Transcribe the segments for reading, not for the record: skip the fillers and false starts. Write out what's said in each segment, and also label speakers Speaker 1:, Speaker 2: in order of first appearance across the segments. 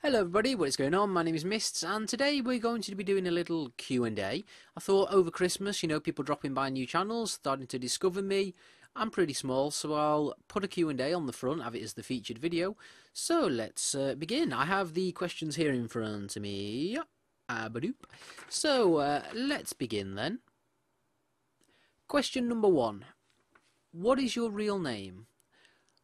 Speaker 1: Hello everybody, what is going on? My name is Mists, and today we're going to be doing a little Q&A. I thought over Christmas, people dropping by new channels, starting to discover me. I'm pretty small, so I'll put a Q&A on the front, have it as the featured video. So let's begin. I have the questions here in front of me. So let's begin then. Question number 1. What is your real name?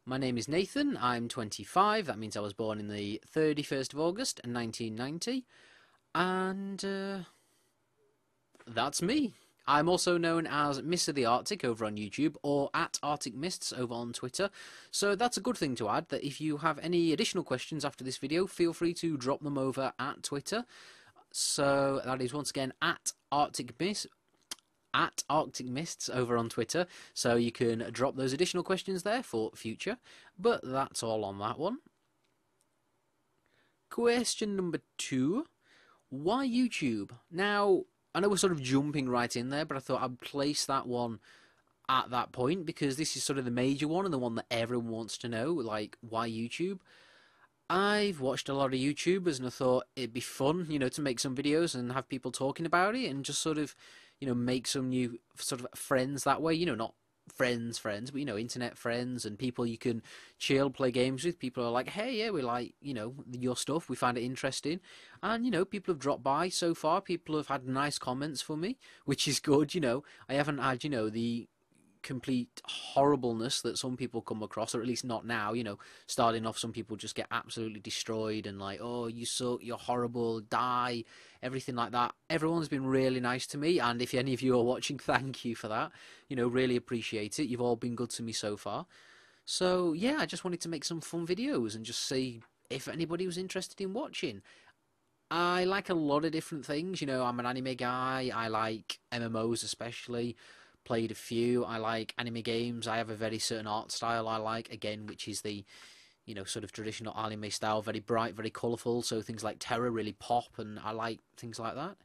Speaker 1: My name is Nathan, I'm 25, that means I was born in the 31st of August 1990, and that's me. I'm also known as Mists of the Arctic over on YouTube, or at Arctic Mists over on Twitter, so that's a good thing to add, that if you have any additional questions after this video, feel free to drop them over at Twitter. So that is once again at Arctic Mists over on Twitter, so you can drop those additional questions there for future. But that's all on that one. Question number 2. Why YouTube? Now, I know we're sort of jumping right in there, but I thought I'd place that one at that point, because this is sort of the major one and the one that everyone wants to know, like, why YouTube? I've watched a lot of YouTubers and I thought it'd be fun, to make some videos and have people talking about it and just sort of, make some new sort of friends that way, not friends, but, internet friends and people you can chill, play games with. People are like, hey, yeah, we like, your stuff, we find it interesting. And, people have dropped by so far. People have had nice comments for me, which is good, I haven't had, the complete horribleness that some people come across, or at least not now. Starting off, some people just get absolutely destroyed and like, oh, you suck, you're horrible, die, everything like that. Everyone's been really nice to me, and if any of you are watching, thank you for that. Really appreciate it. You've all been good to me so far. So yeah, I just wanted to make some fun videos and just see if anybody was interested in watching. I like a lot of different things. I'm an anime guy. I like MMOs especially. Played a few. I like anime games. I have a very certain art style I like, again, which is the, sort of traditional anime style, very bright, very colourful, so things like Terror really pop, and I like things like that.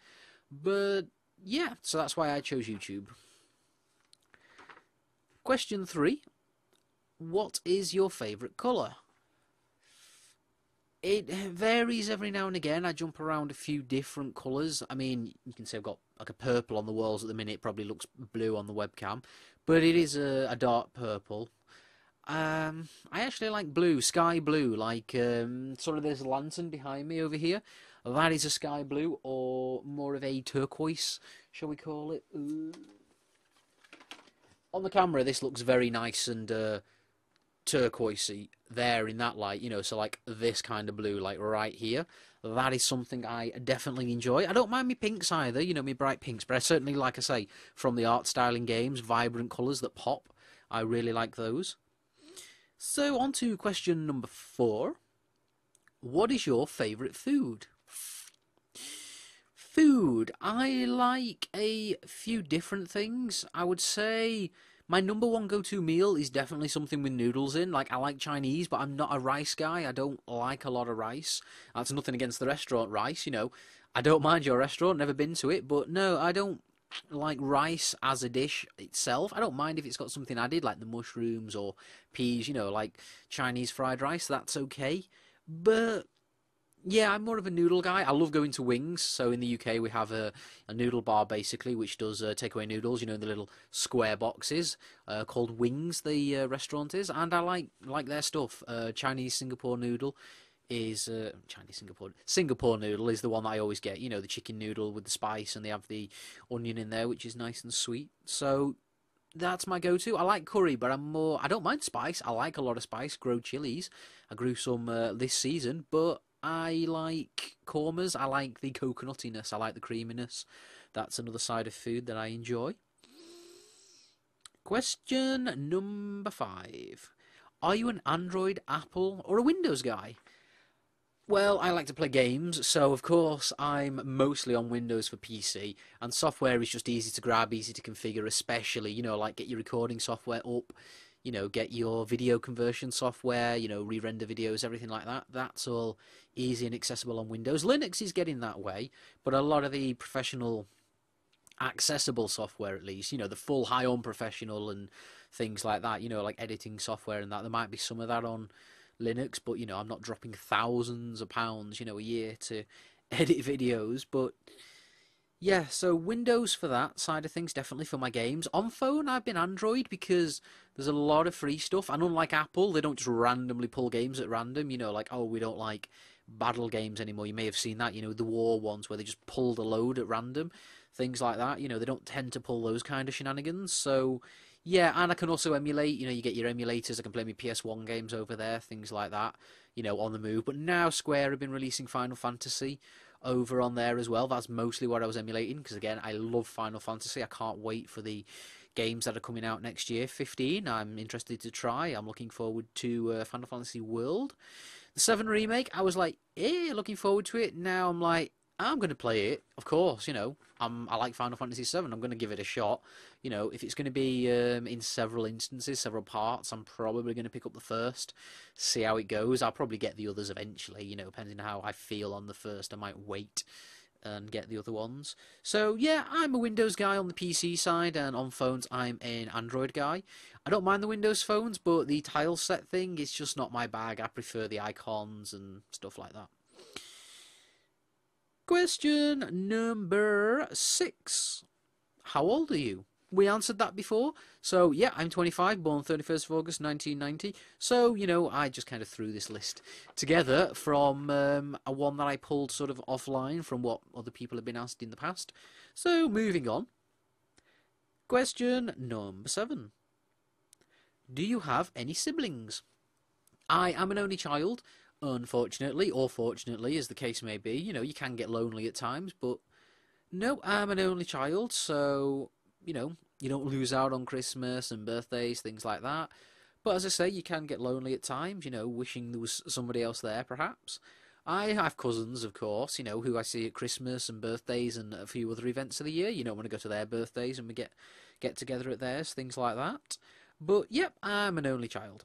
Speaker 1: But, yeah, so that's why I chose YouTube. Question 3. What is your favourite colour? It varies every now and again. I jump around a few different colours. I mean, you can say I've got like a purple on the walls at the minute. It probably looks blue on the webcam, but it is a dark purple. I actually like blue, sky blue, like sort of there's a lantern behind me over here. That is a sky blue, or more of a turquoise, shall we call it? On the camera, this looks very nice and turquoisey there in that light, so like this kind of blue, like right here. That is something I definitely enjoy. I don't mind me pinks either, me bright pinks, but I certainly, like I say, from the art style in games, vibrant colours that pop, I really like those. So on to question number 4. What is your favourite food? Food. I like a few different things. I would say my number one go-to meal is definitely something with noodles in. Like, I like Chinese, but I'm not a rice guy. I don't like a lot of rice. That's nothing against the restaurant rice, I don't mind your restaurant, never been to it, but no, I don't like rice as a dish itself. I don't mind if it's got something added, like the mushrooms or peas, like Chinese fried rice, that's okay. But yeah, I'm more of a noodle guy. I love going to Wings. So in the UK, we have a noodle bar, basically, which does takeaway noodles, in the little square boxes, called Wings, the restaurant is. And I like their stuff. Chinese Singapore noodle is... Singapore noodle is the one that I always get. The chicken noodle with the spice, and they have the onion in there, which is nice and sweet. So that's my go-to. I like curry, but I don't mind spice. I like a lot of spice. Grow chilies. I grew some this season, but I like kormas. I like the coconutiness. I like the creaminess. That's another side of food that I enjoy. Question number 5. Are you an Android, Apple, or a Windows guy? Well, I like to play games, so of course I'm mostly on Windows for PC, and software is just easy to grab, easy to configure, especially, like get your recording software up, get your video conversion software, re-render videos, everything like that. That's all easy and accessible on Windows. Linux is getting that way, but a lot of the professional accessible software, at least, the full high-end professional and things like that, like editing software and that, there might be some of that on Linux, but I'm not dropping thousands of pounds, a year to edit videos. But yeah, so Windows for that side of things, definitely for my games. On phone, I've been Android because there's a lot of free stuff, and unlike Apple, they don't just randomly pull games at random. Like, oh, we don't like battle games anymore. You may have seen that, the war ones where they just pulled a load at random, things like that. They don't tend to pull those kind of shenanigans. So yeah, and I can also emulate. You get your emulators. I can play my PS1 games over there, things like that. On the move. But now Square have been releasing Final Fantasy over on there as well. That's mostly what I was emulating because again, I love Final Fantasy. I can't wait for the games that are coming out next year. 15, I'm interested to try. I'm looking forward to Final Fantasy World. The 7 remake, I was like, looking forward to it. Now I'm like, I'm going to play it, of course. I like Final Fantasy 7. I'm going to give it a shot. If it's going to be in several instances, several parts, I'm probably going to pick up the first, see how it goes. I'll probably get the others eventually. Depending on how I feel on the first, I might wait and get the other ones. So yeah, I'm a Windows guy on the PC side, and on phones I'm an Android guy. I don't mind the Windows phones, but the tile set thing is just not my bag. I prefer the icons and stuff like that. Question number 6. How old are you? We answered that before. So, yeah, I'm 25, born 31st of August 1990. So, I just kind of threw this list together from a one that I pulled sort of offline from what other people have been asked in the past. So, moving on. Question number 7. Do you have any siblings? I am an only child, unfortunately, or fortunately, as the case may be. You can get lonely at times, but no, I'm an only child, so, you don't lose out on Christmas and birthdays, things like that. But as I say, you can get lonely at times, wishing there was somebody else there, perhaps. I have cousins, of course, who I see at Christmas and birthdays and a few other events of the year. When I go to their birthdays and we get together at theirs, things like that. But, yep, I'm an only child.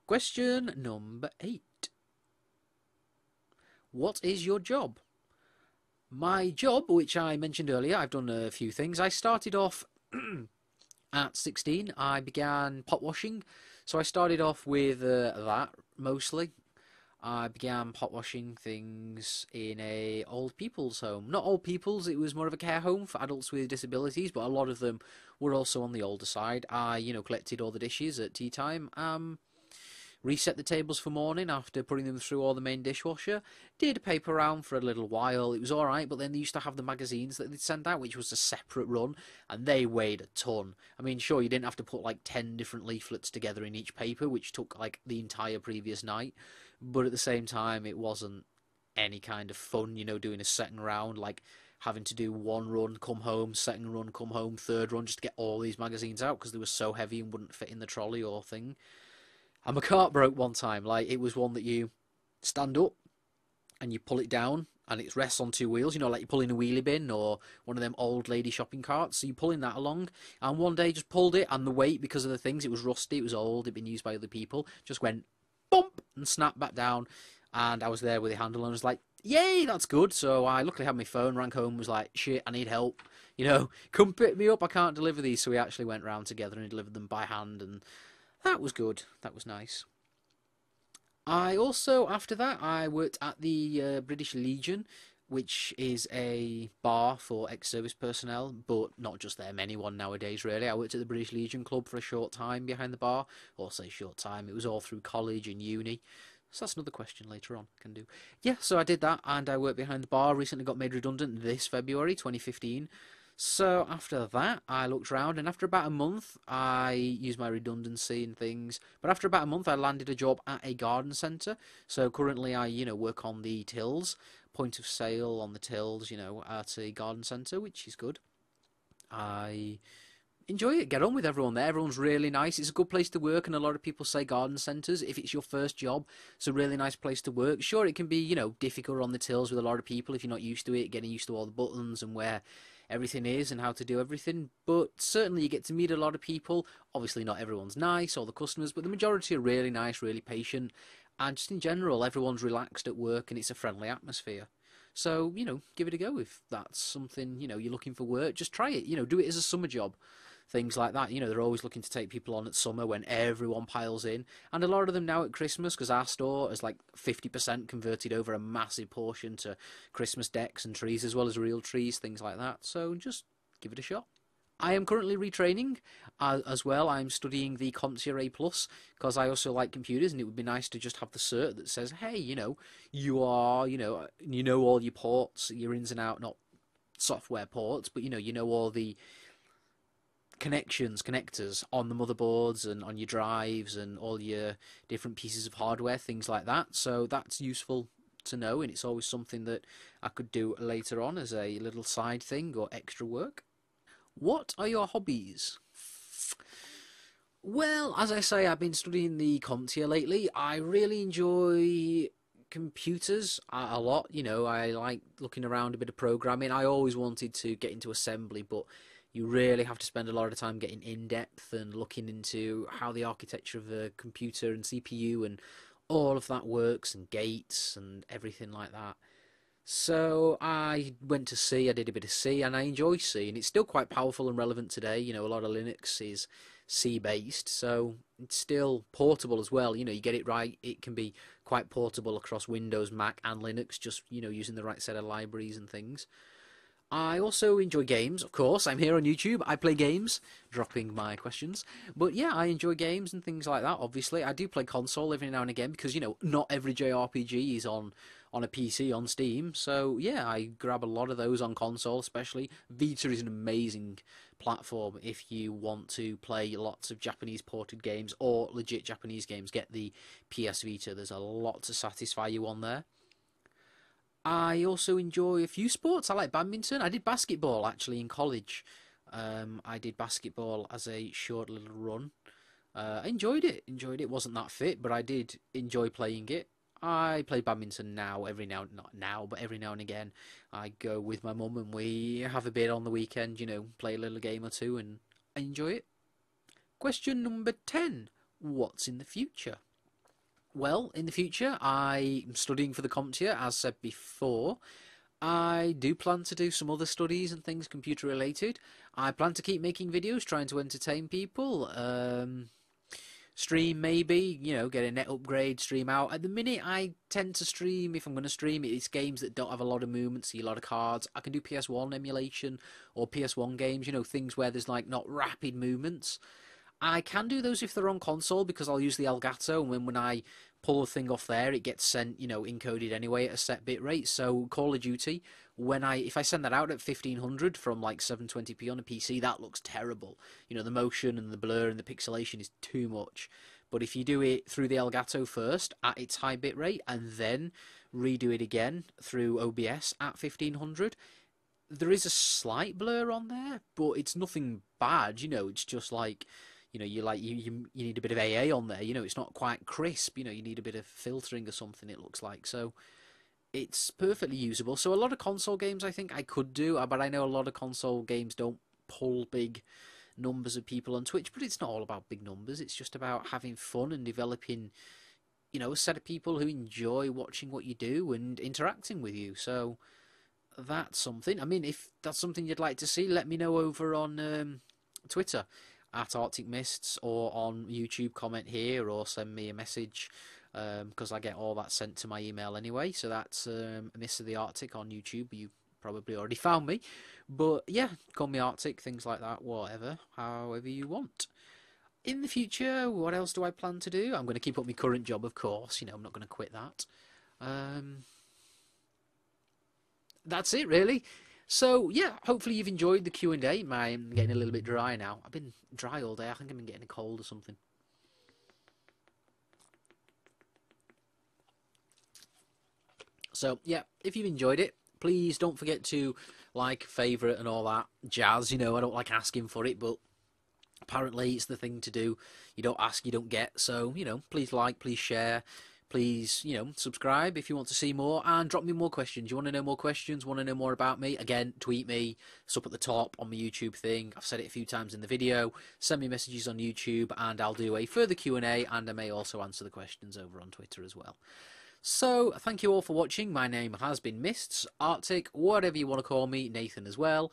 Speaker 1: Question number 8. What is your job? My job, which I mentioned earlier, I've done a few things. I started off at 16. I began pot washing. So I started off with that, mostly. I began pot washing things in a old people's home. Not old people's, it was more of a care home for adults with disabilities, but a lot of them were also on the older side. I, collected all the dishes at tea time. Reset the tables for morning after putting them through all the main dishwasher. Did paper round for a little while. It was alright, but then they used to have the magazines that they'd send out, which was a separate run, and they weighed a ton. I mean, sure, you didn't have to put like 10 different leaflets together in each paper, which took like the entire previous night, but at the same time, it wasn't any kind of fun, doing a second round, like having to do one run, come home, second run, come home, third run, just to get all these magazines out because they were so heavy and wouldn't fit in the trolley or thing. And my cart broke one time. Like, it was one that you stand up and you pull it down and it rests on 2 wheels, like you're pulling a wheelie bin or one of them old lady shopping carts. So you're pulling that along. And one day just pulled it, and the weight, because of the things, it was rusty, it was old, it'd been used by other people, just went bump and snapped back down. And I was there with the handle and I was like, yay, that's good. So I luckily had my phone, rang home, was like, shit, I need help. Come pick me up, I can't deliver these. So we actually went round together and delivered them by hand, and that was good. That was nice. I also, after that, I worked at the British Legion, which is a bar for ex-service personnel, but not just them, anyone nowadays, really. I worked at the British Legion Club for a short time behind the bar. Or say short time, it was all through college and uni. So that's another question later on, can do. Yeah, so I did that, and I worked behind the bar. Recently got made redundant this February 2015. So after that, I looked around, and after about a month, I used my redundancy and things. But after about a month, I landed a job at a garden centre. So currently, I work on the tills, point of sale on the tills, at a garden centre, which is good. I enjoy it. Get on with everyone there. Everyone's really nice. It's a good place to work, and a lot of people say garden centres, if it's your first job, it's a really nice place to work. Sure, it can be, difficult on the tills with a lot of people if you're not used to it, getting used to all the buttons and where everything is and how to do everything, but certainly you get to meet a lot of people. Obviously not everyone's nice, all the customers, but the majority are really nice, really patient, and just in general everyone's relaxed at work and it's a friendly atmosphere. So, give it a go if that's something, you're looking for work. Just try it, do it as a summer job. things like that. You know, they're always looking to take people on at summer when everyone piles in, and a lot of them now at Christmas, because our store is like 50% converted over a massive portion to Christmas decks and trees as well as real trees, things like that. So just give it a shot. I am currently retraining as well. I'm studying the CompTIA A Plus because I also like computers, and it would be nice to just have the cert that says, hey, you know, you know all your ports, your ins and out, not software ports, but you know all the connectors on the motherboards and on your drives and all your different pieces of hardware, things like that. So that's useful to know, and it's always something that I could do later on as a little side thing or extra work. What are your hobbies? Well, as I say, I've been studying the CompTIA lately. I really enjoy computers a lot. You know, I like looking around a bit of programming. I always wanted to get into assembly, but you really have to spend a lot of time getting in depth and looking into how the architecture of a computer and CPU and all of that works, and gates and everything like that. So I went to C, I did a bit of C, and I enjoy C, and it's still quite powerful and relevant today. You know, a lot of Linux is C based, so it's still portable as well. You know, you get it right, it can be quite portable across Windows, Mac, and Linux, just, you know, using the right set of libraries and things. I also enjoy games, of course. I'm here on YouTube. I play games, dropping my questions. But yeah, I enjoy games and things like that, obviously. I do play console every now and again because, you know, not every JRPG is on a PC on Steam. So yeah, I grab a lot of those on console, especially. Vita is an amazing platform if you want to play lots of Japanese ported games or legit Japanese games. Get the PS Vita. There's a lot to satisfy you on there. I also enjoy a few sports. I like badminton. I did basketball actually in college. I did basketball as a short little run. I enjoyed it. Enjoyed it. Wasn't that fit, but I did enjoy playing it. I play badminton now, every now, not now, but every now and again. I go with my mum and we have a bit on the weekend, you know, play a little game or two, and I enjoy it. Question number 10. What's in the future? Well, in the future, I'm studying for the CompTIA, as said before. I do plan to do some other studies and things computer related. I plan to keep making videos, trying to entertain people. Stream maybe, you know, get a net upgrade, stream out. At the minute, I tend to stream, if I'm going to stream, it's games that don't have a lot of movement, see a lot of cards. I can do PS1 emulation or PS1 games, you know, things where there's like not rapid movements. I can do those if they're on console because I'll use the Elgato, and when I pull a thing off there, it gets sent, you know, encoded anyway at a set bit rate. So Call of Duty, if I send that out at 1500 from like 720p on a PC, that looks terrible. You know, the motion and the blur and the pixelation is too much. But if you do it through the Elgato first at its high bit rate and then redo it again through OBS at 1500, there is a slight blur on there, but it's nothing bad. You know, it's just like, you know, you need a bit of AA on there. You know, it's not quite crisp. You know, you need a bit of filtering or something, it looks like. So it's perfectly usable. So a lot of console games I think I could do, but I know a lot of console games don't pull big numbers of people on Twitch. But it's not all about big numbers. It's just about having fun and developing, you know, a set of people who enjoy watching what you do and interacting with you. So that's something. I mean, if that's something you'd like to see, let me know over on Twitter at Arctic Mists, or on YouTube, comment here or send me a message, because I get all that sent to my email anyway. So that's Mists of the Arctic on YouTube. You probably already found me, but yeah, call me Arctic, things like that, whatever, however you want. In the future, what else do I plan to do? I'm going to keep up my current job, of course. You know, I'm not going to quit that. That's it, really. So yeah, hopefully you've enjoyed the Q&A. I'm getting a little bit dry now. I've been dry all day. I think I've been getting a cold or something. So yeah, if you've enjoyed it, please don't forget to like, favourite and all that jazz. You know, I don't like asking for it, but apparently it's the thing to do. You don't ask, you don't get. So, you know, please like, please share. Please, you know, subscribe if you want to see more, and drop me more questions. You want to know more questions, want to know more about me? Again, tweet me. It's up at the top on my YouTube thing. I've said it a few times in the video. Send me messages on YouTube, and I'll do a further Q&A, and I may also answer the questions over on Twitter as well. So, thank you all for watching. My name has been Mists, Arctic, whatever you want to call me, Nathan as well.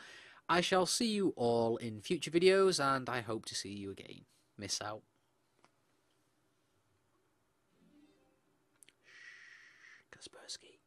Speaker 1: I shall see you all in future videos, and I hope to see you again. Miss out. Kaspersky.